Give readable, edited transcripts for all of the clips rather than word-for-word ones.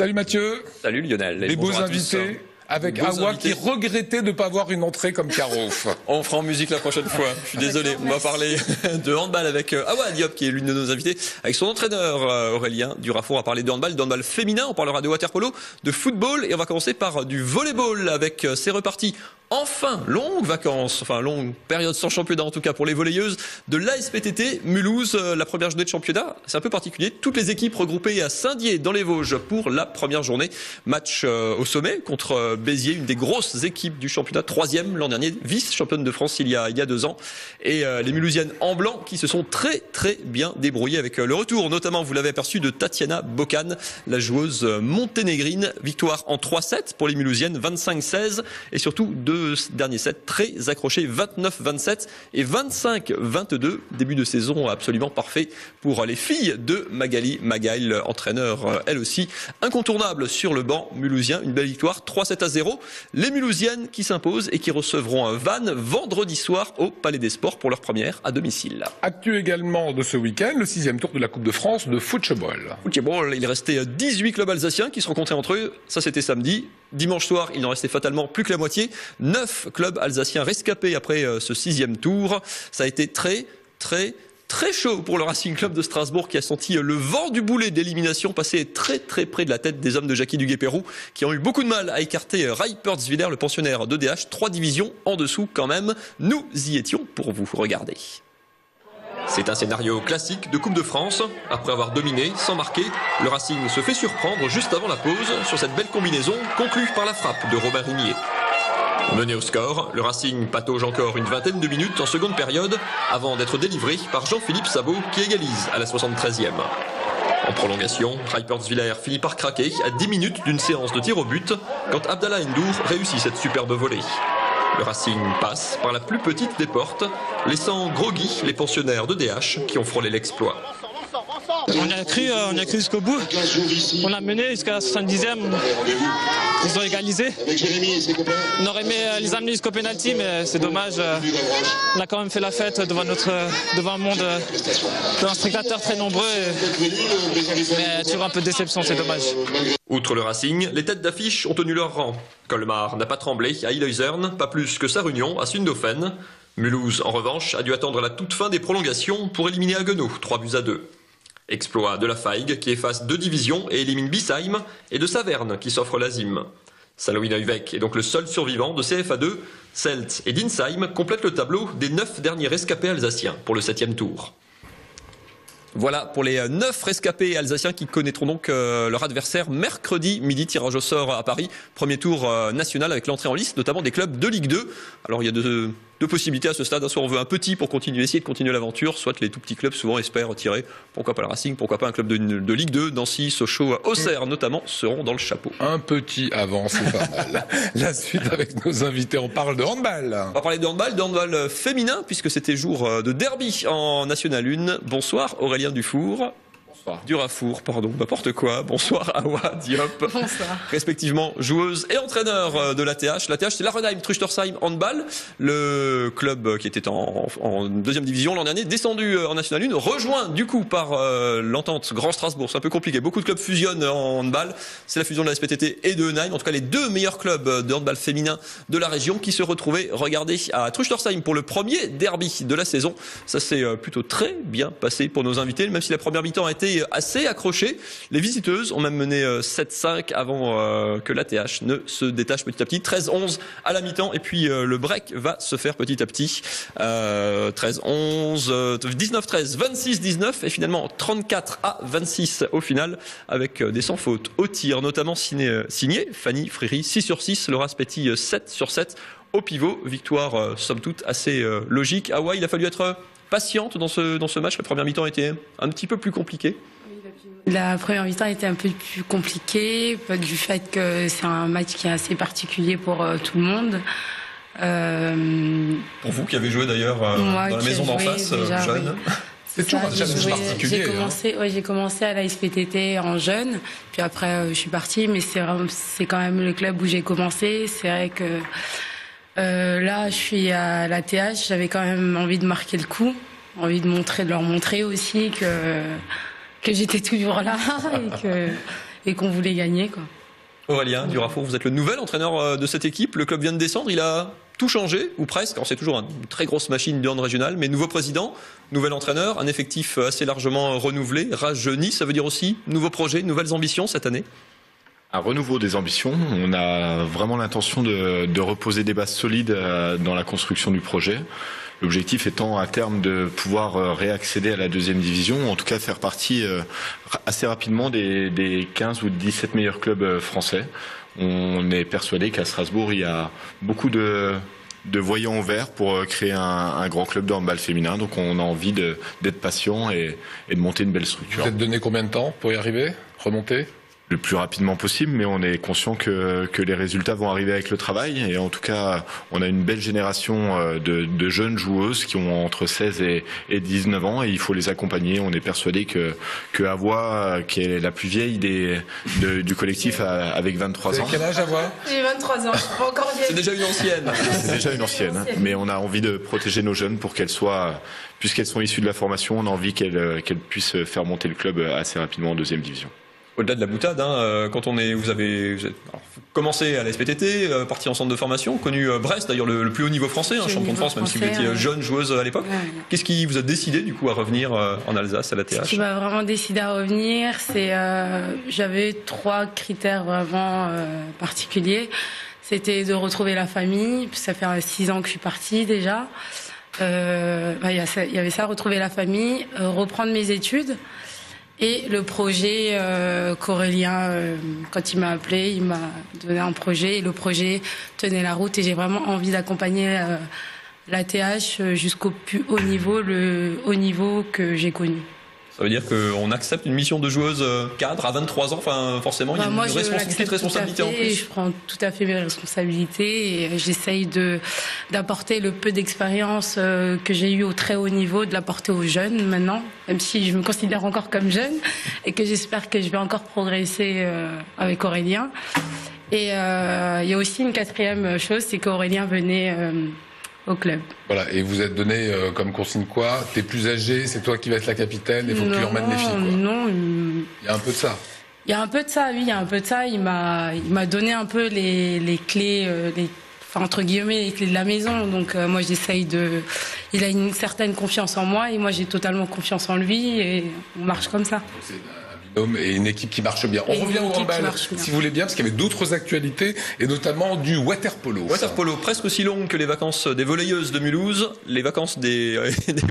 Salut Mathieu. Salut Lionel. Les beaux invités. Avec Awa qui regrettait de ne pas avoir une entrée comme Caro. On fera en musique la prochaine fois. Je suis désolé. On va parler de handball avec Awa Diop qui est l'une de nos invités. Avec son entraîneur Aurélien Durafour, on va parler de handball féminin. On parlera de waterpolo, de football et on va commencer par du volleyball avec C'est reparti. Enfin, longue vacances, longue période sans championnat en tout cas pour les volleyeuses de l'ASPTT Mulhouse. La première journée de championnat, c'est un peu particulier. Toutes les équipes regroupées à Saint-Dié dans les Vosges pour la première journée. Match au sommet contre Béziers, une des grosses équipes du championnat, 3e l'an dernier, vice-championne de France il y a 2 ans. Et les Mulhousiennes en blanc qui se sont très bien débrouillées avec le retour, notamment, vous l'avez aperçu, de Tatiana Bocan, la joueuse monténégrine. Victoire en 3-7 pour les Mulhousiennes, 25-16 et surtout 2 derniers sets très accrochés, 29-27 et 25-22. Début de saison absolument parfait pour les filles de Magali Magail, entraîneur elle aussi incontournable sur le banc mulhousien. Une belle victoire, 3-7-0. Les Mulhousiennes qui s'imposent et qui recevront Vannes vendredi soir au Palais des Sports pour leur première à domicile. Actu également de ce week-end, le 6e tour de la Coupe de France de football. Football, il restait 18 clubs alsaciens qui se rencontraient entre eux. Ça, c'était samedi. Dimanche soir, il n'en restait fatalement plus que la moitié. 9 clubs alsaciens rescapés après ce 6e tour. Ça a été très chaud pour le Racing Club de Strasbourg qui a senti le vent du boulet d'élimination passer très près de la tête des hommes de Jackie Duguay-Pérou qui ont eu beaucoup de mal à écarter Reipertswiller, le pensionnaire d'EDH. 3 divisions en dessous quand même. Nous y étions pour vous regarder. C'est un scénario classique de Coupe de France. Après avoir dominé, sans marquer, le Racing se fait surprendre juste avant la pause sur cette belle combinaison conclue par la frappe de Robin Rignier. Mené au score, le Racing patauge encore une vingtaine de minutes en seconde période avant d'être délivré par Jean-Philippe Sabot qui égalise à la 73e. En prolongation, Reipertswiller finit par craquer à 10 minutes d'une séance de tir au but quand Abdallah Ndour réussit cette superbe volée. Le Racing passe par la plus petite des portes, laissant groggy les pensionnaires de DH qui ont frôlé l'exploit. On a cru jusqu'au bout. On a mené jusqu'à la 70e. Ils ont égalisé. On aurait aimé les amener jusqu'au pénalty, mais c'est dommage. On a quand même fait la fête devant un monde, devant un spectateur très nombreux. Mais toujours un peu de déception, c'est dommage. Outre le Racing, les têtes d'affiche ont tenu leur rang. Colmar n'a pas tremblé à Ilhuizern, pas plus que Sarre-Union à Sundofen. Mulhouse, en revanche, a dû attendre la toute fin des prolongations pour éliminer Haguenau, 3-2. Exploit de la Feigue qui efface 2 divisions et élimine Bissheim et de Saverne qui s'offre l'Azim. Saint-Louis-Neuwec est donc le seul survivant de CFA2. Selt et Dinsheim complètent le tableau des 9 derniers rescapés alsaciens pour le 7e tour. Voilà pour les 9 rescapés alsaciens qui connaîtront donc leur adversaire mercredi midi, tirage au sort à Paris. Premier tour national avec l'entrée en liste, notamment des clubs de Ligue 2. Alors il y a deux possibilités à ce stade. Soit on veut un petit pour essayer de continuer l'aventure, soit les tout petits clubs souvent espèrent tirer, pourquoi pas le Racing, pourquoi pas un club de Ligue 2, Nancy, Sochaux, Auxerre notamment, seront dans le chapeau. Un petit avant, c'est pas mal. La suite avec nos invités, on parle de handball. On va parler de handball féminin, puisque c'était jour de derby en National 1. Bonsoir Aurélien Dufour. Durafour, pardon, n'importe quoi. Bonsoir Awa Diop. Bonsoir. Respectivement joueuse et entraîneur de l'ATH. L'ATH, c'est l'Arenheim-Truchtersheim Handball, le club qui était en 2e division l'an dernier, descendu en National 1, rejoint du coup par l'entente Grand Strasbourg. C'est un peu compliqué. Beaucoup de clubs fusionnent en handball. C'est la fusion de la SPTT et de Enheim. En tout cas, les 2 meilleurs clubs de handball féminin de la région qui se retrouvaient, regardez, à Truchtersheim pour le premier derby de la saison. Ça s'est plutôt très bien passé pour nos invités, même si la première mi-temps a été assez accroché. Les visiteuses ont même mené 7-5 avant que l'ATH ne se détache petit à petit. 13-11 à la mi-temps et puis le break va se faire petit à petit. 13-11, 19-13, 26-19 et finalement 34-26 au final avec des sans fautes au tir, notamment signé Fanny Fréry, 6/6, Laura Spetti 7/7 au pivot. Victoire somme toute assez logique. Awa, il a fallu être patiente dans ce match. La première mi-temps était un petit peu plus compliquée. La première mi-temps était un peu plus compliquée du fait que c'est un match qui est assez particulier pour tout le monde. Pour vous qui avez joué d'ailleurs dans la maison d'en face, jeune. Oui. C'est toujours un challenge particulier. J'ai commencé à la SPTT en jeune, puis après je suis partie, mais c'est quand même le club où j'ai commencé. C'est vrai que là je suis à la TH, j'avais quand même envie de marquer le coup, envie de leur montrer aussi que j'étais toujours là et et qu'on voulait gagner, quoi. Aurélien Durafour, vous êtes le nouvel entraîneur de cette équipe. Le club vient de descendre, il a tout changé, ou presque. Alors c'est toujours une très grosse machine du hand régional, mais nouveau président, nouvel entraîneur, un effectif assez largement renouvelé, rajeuni. Ça veut dire aussi nouveaux projets, nouvelles ambitions cette année? Un renouveau des ambitions. On a vraiment l'intention de reposer des bases solides dans la construction du projet. L'objectif étant à terme de pouvoir réaccéder à la deuxième division, ou en tout cas faire partie assez rapidement des 15 ou 17 meilleurs clubs français. On est persuadé qu'à Strasbourg, il y a beaucoup de voyants au vert pour créer un grand club de handball féminin. Donc on a envie d'être patient et de monter une belle structure. Vous êtes donné combien de temps pour y arriver, remonter? Le plus rapidement possible, mais on est conscient que les résultats vont arriver avec le travail. Et en tout cas, on a une belle génération de jeunes joueuses qui ont entre 16 et 19 ans, et il faut les accompagner. On est persuadé que Avoie, qui est la plus vieille du collectif, avec 23 ans. Vous avez quel âge, Avoie? J'ai 23 ans, je suis pas encore vieille. C'est déjà une ancienne. C'est déjà une ancienne, mais on a envie de protéger nos jeunes pour qu'elles soient, puisqu'elles sont issues de la formation, on a envie qu'elles puissent faire monter le club assez rapidement en deuxième division. Au-delà de la boutade, quand vous avez commencé à la SPTT, parti en centre de formation, connu Brest, d'ailleurs le plus haut niveau français, champion de France, même si vous étiez jeune joueuse à l'époque. Ouais. Qu'est-ce qui vous a décidé du coup à revenir en Alsace, à la TH? Ce qui m'a vraiment décidé à revenir, c'est j'avais 3 critères vraiment particuliers. C'était de retrouver la famille, ça fait 6 ans que je suis partie déjà. Il y avait ça, retrouver la famille, reprendre mes études. Et le projet qu'Aurélien, quand il m'a appelé, il m'a donné un projet et le projet tenait la route et j'ai vraiment envie d'accompagner la TH jusqu'au plus haut niveau, le haut niveau que j'ai connu. Ça veut dire qu'on accepte une mission de joueuse cadre à 23 ans, enfin forcément il y a une responsabilité en plus. Je prends tout à fait mes responsabilités et j'essaye d'apporter le peu d'expérience que j'ai eu au très haut niveau, de l'apporter aux jeunes maintenant, même si je me considère encore comme jeune et que j'espère que je vais encore progresser avec Aurélien. Et il y a aussi une 4e chose, c'est qu'Aurélien venait au club. Voilà, et vous êtes donné comme consigne quoi? T'es plus âgé, c'est toi qui vas être la capitaine, il faut que tu emmènes les filles, quoi. Non, il y a un peu de ça. Il y a un peu de ça, oui, il y a un peu de ça. Il m'a donné un peu les clés, entre guillemets, les clés de la maison. Donc moi, il a une certaine confiance en moi et moi, j'ai totalement confiance en lui et on marche comme ça. Et une équipe qui marche bien. On revient au handball, si vous voulez bien, parce qu'il y avait d'autres actualités, et notamment du water-polo. Water-polo, presque aussi longue que les vacances des volleyeuses de Mulhouse, les vacances des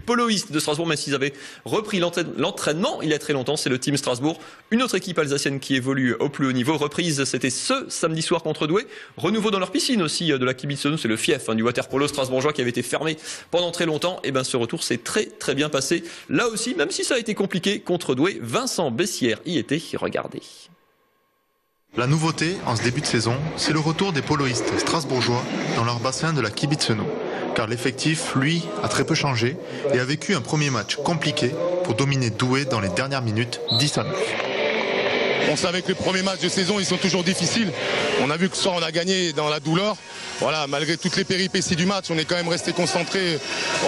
poloistes de Strasbourg, même s'ils avaient repris l'entraînement il y a très longtemps, c'est le Team Strasbourg. Une autre équipe alsacienne qui évolue au plus haut niveau. Reprise, c'était ce samedi soir contre Douai. Renouveau dans leur piscine aussi de la Kibitzenu, c'est le fief du water-polo strasbourgeois qui avait été fermé pendant très longtemps. Et ce retour s'est très très bien passé. Là aussi, même si ça a été compliqué contre Douai, Vincent Bessière y était, regardez. La nouveauté en ce début de saison, c'est le retour des poloistes strasbourgeois dans leur bassin de la Kibitzenu, car l'effectif, lui, a très peu changé et a vécu un premier match compliqué pour dominer Douai dans les dernières minutes, 10-9. On savait que les premiers matchs de saison, ils sont toujours difficiles. On a vu que ce soir, on a gagné dans la douleur. Voilà, malgré toutes les péripéties du match, on est quand même resté concentré.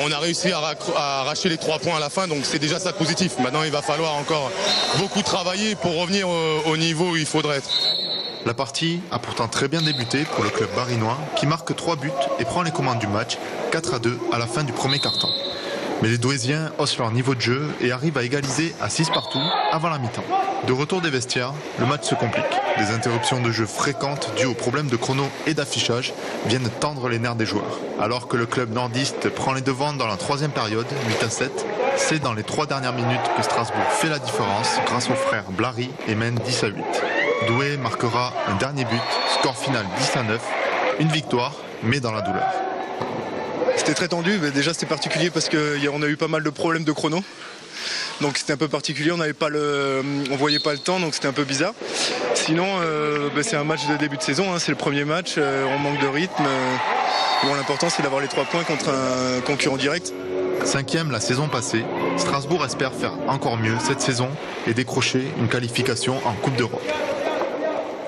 On a réussi à arracher les 3 points à la fin, donc c'est déjà ça de positif. Maintenant, il va falloir encore beaucoup travailler pour revenir au niveau où il faudrait être. La partie a pourtant très bien débuté pour le club barinois, qui marque 3 buts et prend les commandes du match, 4-2 à la fin du premier quart-temps. Mais les Douaisiens haussent leur niveau de jeu et arrivent à égaliser à 6 partout avant la mi-temps. De retour des vestiaires, le match se complique. Des interruptions de jeu fréquentes dues aux problèmes de chrono et d'affichage viennent tendre les nerfs des joueurs. Alors que le club nordiste prend les devants dans la 3e période, 8-7, c'est dans les 3 dernières minutes que Strasbourg fait la différence grâce aux frères Blary et mène 10-8. Douai marquera un dernier but, score final 10-9, une victoire, mais dans la douleur. C'était très tendu, mais déjà c'était particulier parce qu'on a eu pas mal de problèmes de chrono. Donc c'était un peu particulier, on voyait pas le temps, donc c'était un peu bizarre. Sinon, c'est un match de début de saison, c'est le premier match, on manque de rythme. L'important c'est d'avoir les 3 points contre un concurrent direct. 5e la saison passée, Strasbourg espère faire encore mieux cette saison et décrocher une qualification en Coupe d'Europe.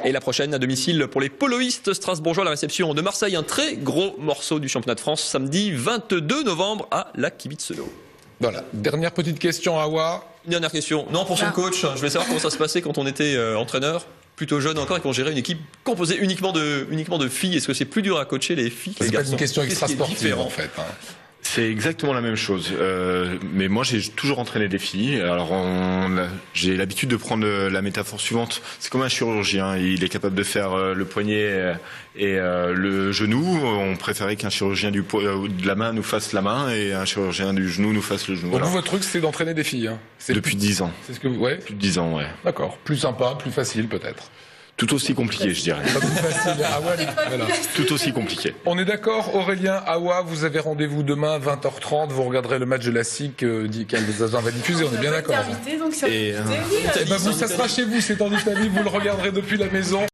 Et la prochaine à domicile pour les poloistes strasbourgeois, la réception de Marseille, un très gros morceau du championnat de France, samedi 22 novembre à la Kibitzenu. Voilà, dernière petite question à Avoie. une dernière question. Non, pour son coach, je voulais savoir comment ça se passait quand on était entraîneur, plutôt jeune encore, et qu'on gérait une équipe composée uniquement de filles. Est-ce que c'est plus dur à coacher les filles que les garçons? C'est pas une question extra-sportive en fait. C'est exactement la même chose. Mais moi, j'ai toujours entraîné des filles. Alors, j'ai l'habitude de prendre la métaphore suivante. C'est comme un chirurgien. Il est capable de faire le poignet et le genou. On préférait qu'un chirurgien de la main nous fasse la main et un chirurgien du genou nous fasse le genou. Donc vous, votre truc, c'est d'entraîner des filles. Depuis 10 ans. C'est ce que vous... Ouais. Plus de 10 ans, ouais. D'accord. Plus sympa, plus facile peut-être. Tout aussi compliqué, je dirais. Pas plus facile. Voilà. Tout aussi compliqué. On est d'accord, Aurélien, Awa, vous avez rendez-vous demain 20h30. Vous regarderez le match de la SIC qu'Alzazan va diffuser. On est bien d'accord. Donc ça ça sera chez vous. C'est en Italie. Vous le regarderez depuis la maison.